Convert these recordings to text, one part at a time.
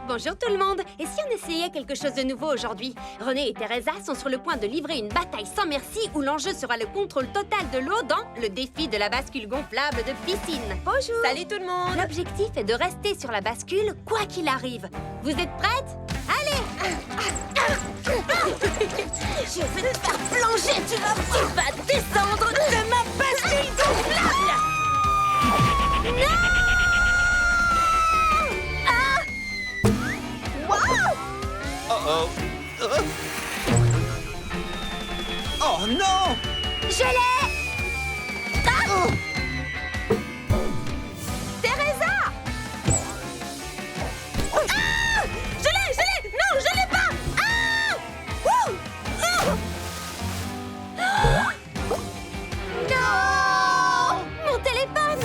Bonjour tout le monde. Et si on essayait quelque chose de nouveau aujourd'hui? René et Teresa sont sur le point de livrer une bataille sans merci où l'enjeu sera le contrôle total de l'eau dans le défi de la bascule gonflable de piscine. Bonjour. Salut tout le monde. L'objectif est de rester sur la bascule quoi qu'il arrive. Vous êtes prêtes? Allez! Je vais te faire plonger, tu vas descendre de ma bascule gonflable. Non! Oh non! Je l'ai! Ah! Teresa! Ah! Je l'ai! Non, je l'ai pas! Ah! Ouh! Oh! Non! Mon téléphone!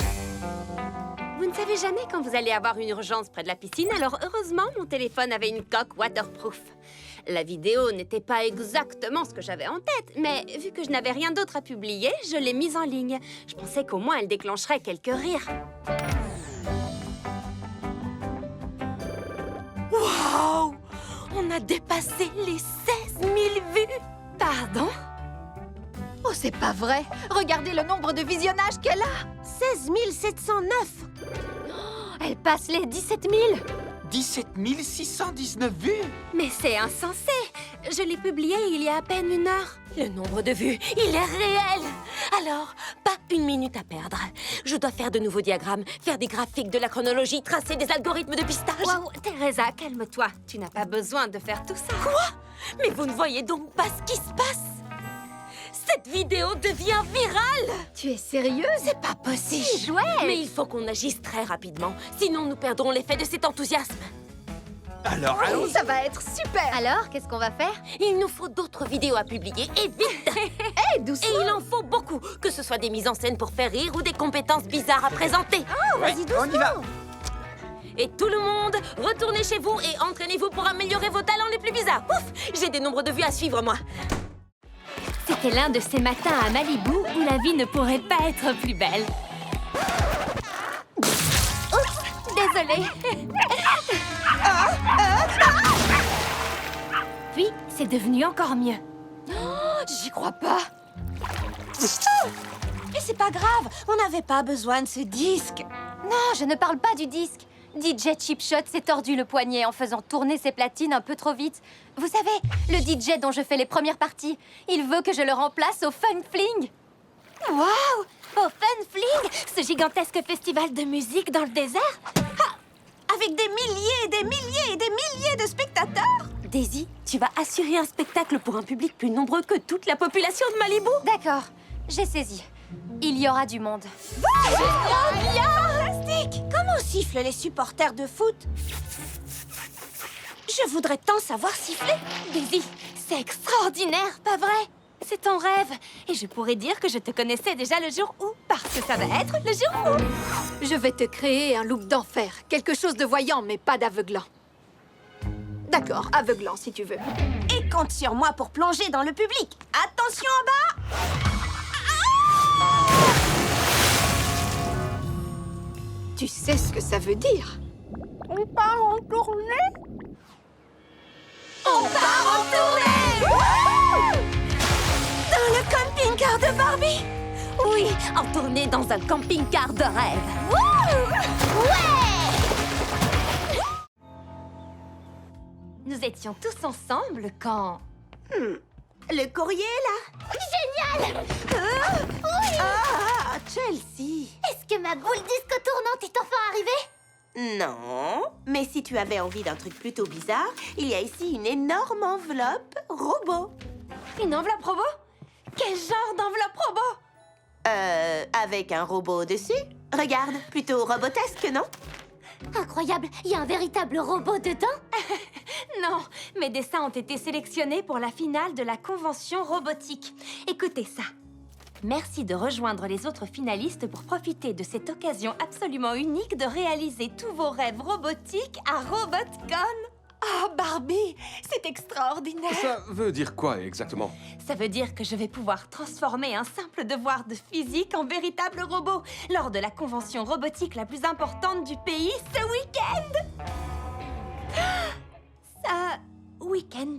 Vous ne savez jamais quand vous allez avoir une urgence près de la piscine, alors heureusement, mon téléphone avait une coque waterproof. La vidéo n'était pas exactement ce que j'avais en tête, mais vu que je n'avais rien d'autre à publier, je l'ai mise en ligne. Je pensais qu'au moins elle déclencherait quelques rires. Waouh! On a dépassé les 16 000 vues. Pardon? Oh, c'est pas vrai! Regardez le nombre de visionnages qu'elle a! 16 709. Elle passe les 17 000. 17 619 vues! Mais c'est insensé! Je l'ai publié il y a à peine 1 heure. Le nombre de vues, il est réel. Alors, pas une minute à perdre. Je dois faire de nouveaux diagrammes, faire des graphiques, de la chronologie, tracer des algorithmes de pistage. Waouh, Teresa, calme-toi. Tu n'as pas besoin de faire tout ça. Quoi? Mais vous ne voyez donc pas ce qui se passe? Cette vidéo devient virale! Tu es sérieuse? C'est pas possible! Chouette! Mais il faut qu'on agisse très rapidement, sinon nous perdrons l'effet de cet enthousiasme. Alors allons-y! Ça va être super! Alors, qu'est-ce qu'on va faire? Il nous faut d'autres vidéos à publier, et vite! Hé, doucement! Et il en faut beaucoup, que ce soit des mises en scène pour faire rire ou des compétences bizarres à présenter. Vas-y, doucement! On y va! Et tout le monde, retournez chez vous et entraînez-vous pour améliorer vos talents les plus bizarres. Ouf! J'ai des nombres de vues à suivre, moi. C'était l'un de ces matins à Malibu où la vie ne pourrait pas être plus belle. Oups, désolée. Puis, c'est devenu encore mieux. J'y crois pas! Mais c'est pas grave, on n'avait pas besoin de ce disque. Non, je ne parle pas du disque. DJ Chipshot s'est tordu le poignet en faisant tourner ses platines un peu trop vite. Vous savez, le DJ dont je fais les premières parties, il veut que je le remplace au Fun Fling. Waouh! Au Fun Fling, ce gigantesque festival de musique dans le désert? Avec des milliers et des milliers et des milliers de spectateurs. Daisy, tu vas assurer un spectacle pour un public plus nombreux que toute la population de Malibu. D'accord, j'ai saisi. Il y aura du monde. Fantastique! Comment sifflent les supporters de foot? Je voudrais tant savoir siffler. Daisy, c'est extraordinaire, pas vrai? C'est ton rêve. Et je pourrais dire que je te connaissais déjà le jour où, parce que ça va être le jour où. Je vais te créer un look d'enfer. Quelque chose de voyant, mais pas d'aveuglant. D'accord, aveuglant si tu veux. Et compte sur moi pour plonger dans le public. Attention en bas! Tu sais ce que ça veut dire? On part en tournée? On part en tournée! Dans le camping-car de Barbie? Oui, en tournée dans un camping-car de rêve. Nous étions tous ensemble quand... Le courrier, là? Génial! Ah, Chelsea! Est-ce que ma boule disco tournante est enfin arrivée? Non, mais si tu avais envie d'un truc plutôt bizarre, il y a ici une énorme enveloppe robot. Une enveloppe robot? Quel genre d'enveloppe robot? Avec un robot dessus. Regarde, plutôt robotesque, non? Incroyable, il y a un véritable robot dedans? Non, mes dessins ont été sélectionnés pour la finale de la convention robotique. Écoutez ça. Merci de rejoindre les autres finalistes pour profiter de cette occasion absolument unique de réaliser tous vos rêves robotiques à RobotCon. Oh, Barbie, c'est extraordinaire. Ça veut dire quoi exactement? Ça veut dire que je vais pouvoir transformer un simple devoir de physique en véritable robot lors de la convention robotique la plus importante du pays ce week-end. week-end.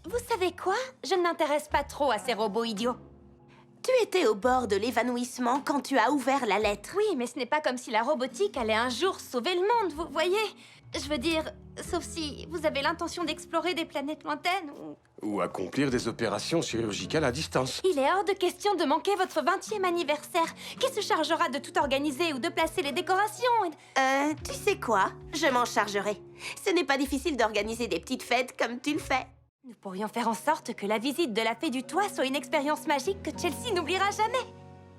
Vous savez quoi? Je ne m'intéresse pas trop à ces robots idiots. Tu étais au bord de l'évanouissement quand tu as ouvert la lettre. Oui, mais ce n'est pas comme si la robotique allait un jour sauver le monde, vous voyez? Je veux dire, sauf si vous avez l'intention d'explorer des planètes lointaines ou... Ou accomplir des opérations chirurgicales à distance. Il est hors de question de manquer votre 20e anniversaire. Qui se chargera de tout organiser ou de placer les décorations? Tu sais quoi? Je m'en chargerai. Ce n'est pas difficile d'organiser des petites fêtes comme tu le fais. Nous pourrions faire en sorte que la visite de la Fée du Toit soit une expérience magique que Chelsea n'oubliera jamais.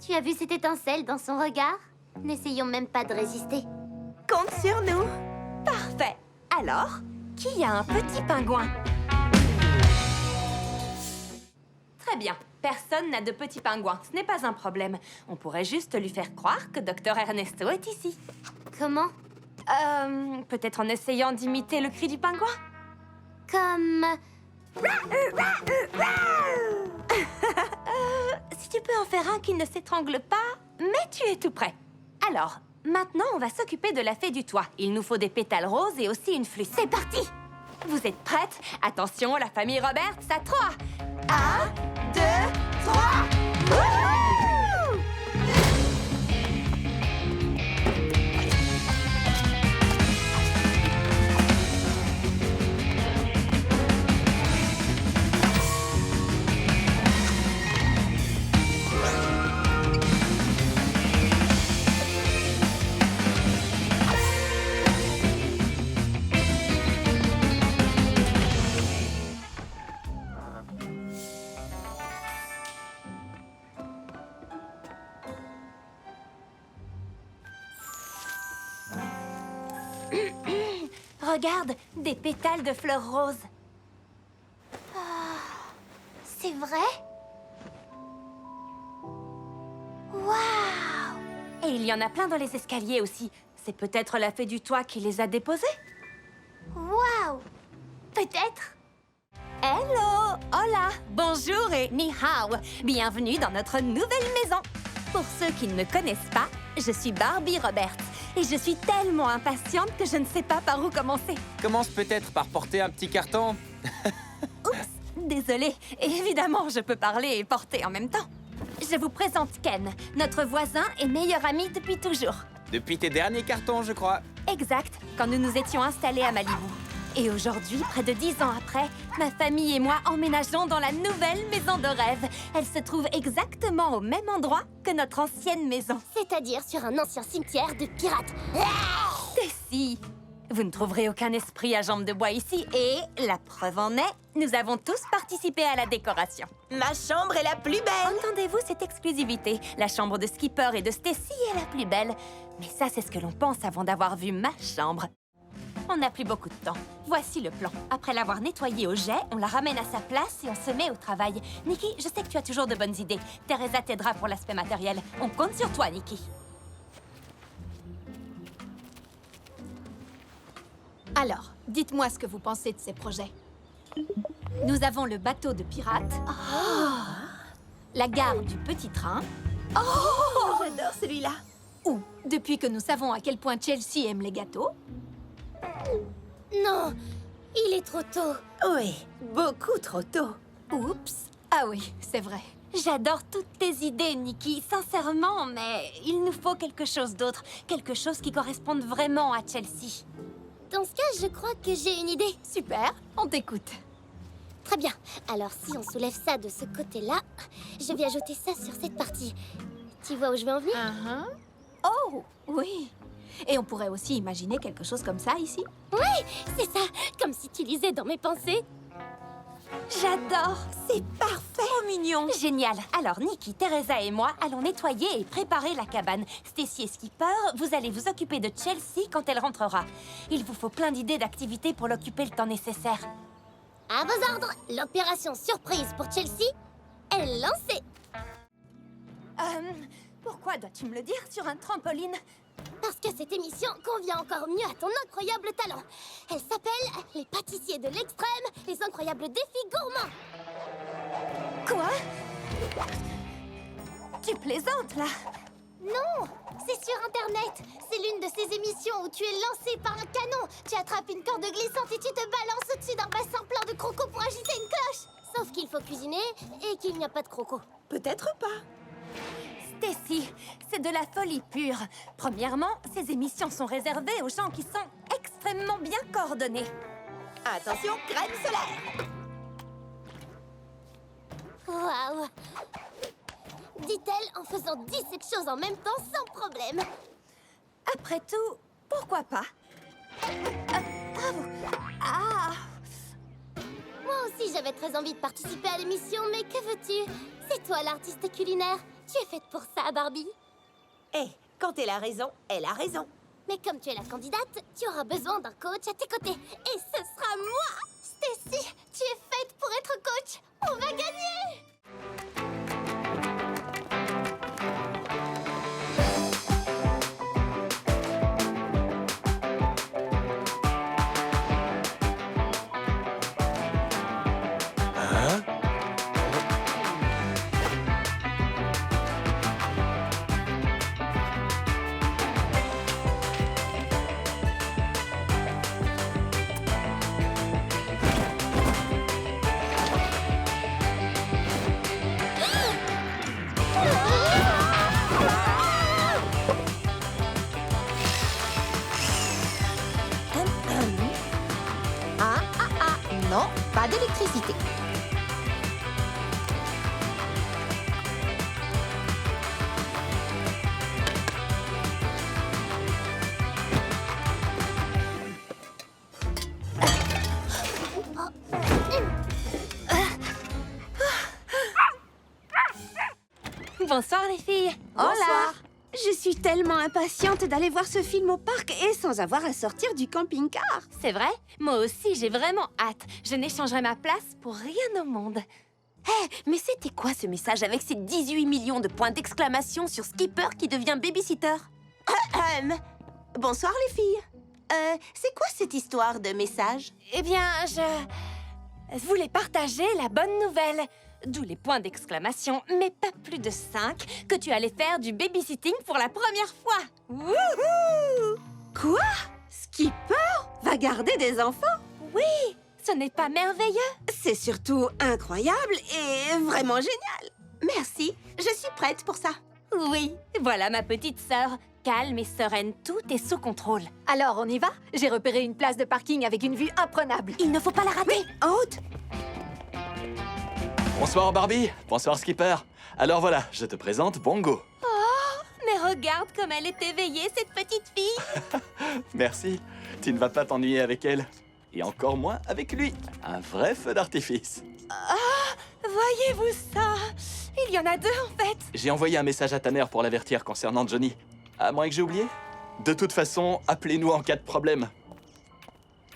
Tu as vu cette étincelle dans son regard? N'essayons même pas de résister. Compte sur nous. Parfait. Alors, qui a un petit pingouin? Très bien. Personne n'a de petit pingouin. Ce n'est pas un problème. On pourrait juste lui faire croire que Dr Ernesto est ici. Comment? Peut-être en essayant d'imiter le cri du pingouin? Comme... Si tu peux en faire un qui ne s'étrangle pas, mais tu es tout prêt. Alors, maintenant, on va s'occuper de la Fée du Toit. Il nous faut des pétales roses et aussi une flûte. C'est parti! Vous êtes prêtes? Attention, la famille Roberts, à 3! 1, 2, 3! Wouhou! Regarde, des pétales de fleurs roses. C'est vrai? Waouh! Et il y en a plein dans les escaliers aussi. C'est peut-être la Fée du Toit qui les a déposés? Waouh! Peut-être? Hello! Hola! Bonjour et ni hao! Bienvenue dans notre nouvelle maison! Pour ceux qui ne me connaissent pas, je suis Barbie Roberts. Et je suis tellement impatiente que je ne sais pas par où commencer. Commence peut-être par porter un petit carton. Oups! Désolée. Évidemment, je peux parler et porter en même temps. Je vous présente Ken, notre voisin et meilleur ami depuis toujours. Depuis tes derniers cartons, je crois. Exact, quand nous nous étions installés à Malibu. Et aujourd'hui, près de 10 ans après, ma famille et moi emménageons dans la nouvelle maison de rêve. Elle se trouve exactement au même endroit que notre ancienne maison. C'est-à-dire sur un ancien cimetière de pirates. Si, vous ne trouverez aucun esprit à jambes de bois ici. Et la preuve en est, nous avons tous participé à la décoration. Ma chambre est la plus belle. Entendez-vous cette exclusivité? La chambre de Skipper et de Stacy est la plus belle. Mais ça, c'est ce que l'on pense avant d'avoir vu ma chambre. On n'a plus beaucoup de temps. Voici le plan. Après l'avoir nettoyée au jet, on la ramène à sa place et on se met au travail. Nikki, je sais que tu as toujours de bonnes idées. Teresa t'aidera pour l'aspect matériel. On compte sur toi, Nikki. Alors, dites-moi ce que vous pensez de ces projets. Nous avons le bateau de pirates, la gare du petit train, J'adore celui-là. ou, depuis que nous savons à quel point Chelsea aime les gâteaux, Non, il est trop tôt. Oui, beaucoup trop tôt. oups, ah oui, c'est vrai. J'adore toutes tes idées, Nikki, sincèrement, mais il nous faut quelque chose d'autre. Quelque chose qui corresponde vraiment à Chelsea. Dans ce cas, je crois que j'ai une idée. Super, on t'écoute. Très bien. Alors, si on soulève ça de ce côté-là, je vais ajouter ça sur cette partie. Tu vois où je vais en venir? Oh, oui. Et on pourrait aussi imaginer quelque chose comme ça ici. C'est ça, comme si tu lisais dans mes pensées. J'adore, c'est parfait. Trop mignon. Génial. Alors, Nikki, Teresa et moi allons nettoyer et préparer la cabane. Stacy et Skipper, vous allez vous occuper de Chelsea quand elle rentrera. Il vous faut plein d'idées d'activités pour l'occuper le temps nécessaire. À vos ordres, l'opération surprise pour Chelsea est lancée. Pourquoi dois-tu me le dire sur un trampoline? Parce que cette émission convient encore mieux à ton incroyable talent. Elle s'appelle Les pâtissiers de l'extrême, les incroyables défis gourmands. Quoi? Tu plaisantes, là? Non, c'est sur Internet. C'est l'une de ces émissions où tu es lancé par un canon. Tu attrapes une corde glissante et tu te balances au-dessus d'un bassin plein de crocos pour agiter une cloche. Sauf qu'il faut cuisiner et qu'il n'y a pas de crocos. Peut-être pas. Stacy, c'est de la folie pure. Premièrement, ces émissions sont réservées aux gens qui sont extrêmement bien coordonnés. Attention, crème solaire. Waouh! Dit-elle en faisant 17 choses en même temps sans problème. Après tout, pourquoi pas? Moi aussi, j'avais très envie de participer à l'émission, mais que veux-tu? C'est toi l'artiste culinaire. Tu es faite pour ça, Barbie. Eh, quand elle a raison, elle a raison. Mais comme tu es la candidate, tu auras besoin d'un coach à tes côtés. Et ce sera moi! Stacy, tu es faite pour être coach. On va gagner! Hein? Non, pas d'électricité. Bonsoir les filles. Bonsoir. Je suis tellement impatiente d'aller voir ce film au parc et sans avoir à sortir du camping-car. C'est vrai? Moi aussi, j'ai vraiment hâte. Je n'échangerai ma place pour rien au monde. Mais c'était quoi ce message avec ces 18 millions de points d'exclamation sur Skipper qui devient babysitter? Bonsoir les filles. C'est quoi cette histoire de message? Eh bien, je voulais partager la bonne nouvelle. D'où les points d'exclamation, mais pas plus de 5, que tu allais faire du babysitting pour la première fois. Wouhou! Quoi? Skipper va garder des enfants? Oui, ce n'est pas merveilleux? C'est surtout incroyable et vraiment génial. Merci, je suis prête pour ça. Oui, voilà ma petite sœur. Calme et sereine, tout est sous contrôle. Alors, on y va? J'ai repéré une place de parking avec une vue imprenable. Il ne faut pas la rater. En haute. Bonsoir Barbie, bonsoir Skipper. Alors voilà, je te présente Bongo. Mais regarde comme elle est éveillée, cette petite fille. Merci, tu ne vas pas t'ennuyer avec elle. Et encore moins avec lui. Un vrai feu d'artifice. Voyez-vous ça? Il y en a deux en fait. J'ai envoyé un message à ta mère pour l'avertir concernant Johnny. À moins que j'ai oublié? De toute façon, appelez-nous en cas de problème.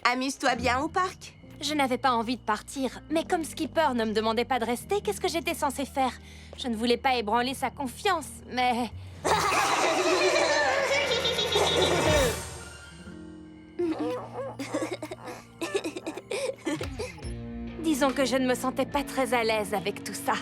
Amuse-toi bien au parc. Je n'avais pas envie de partir, mais comme Skipper ne me demandait pas de rester, qu'est-ce que j'étais censée faire? Je ne voulais pas ébranler sa confiance, mais... Disons que je ne me sentais pas très à l'aise avec tout ça.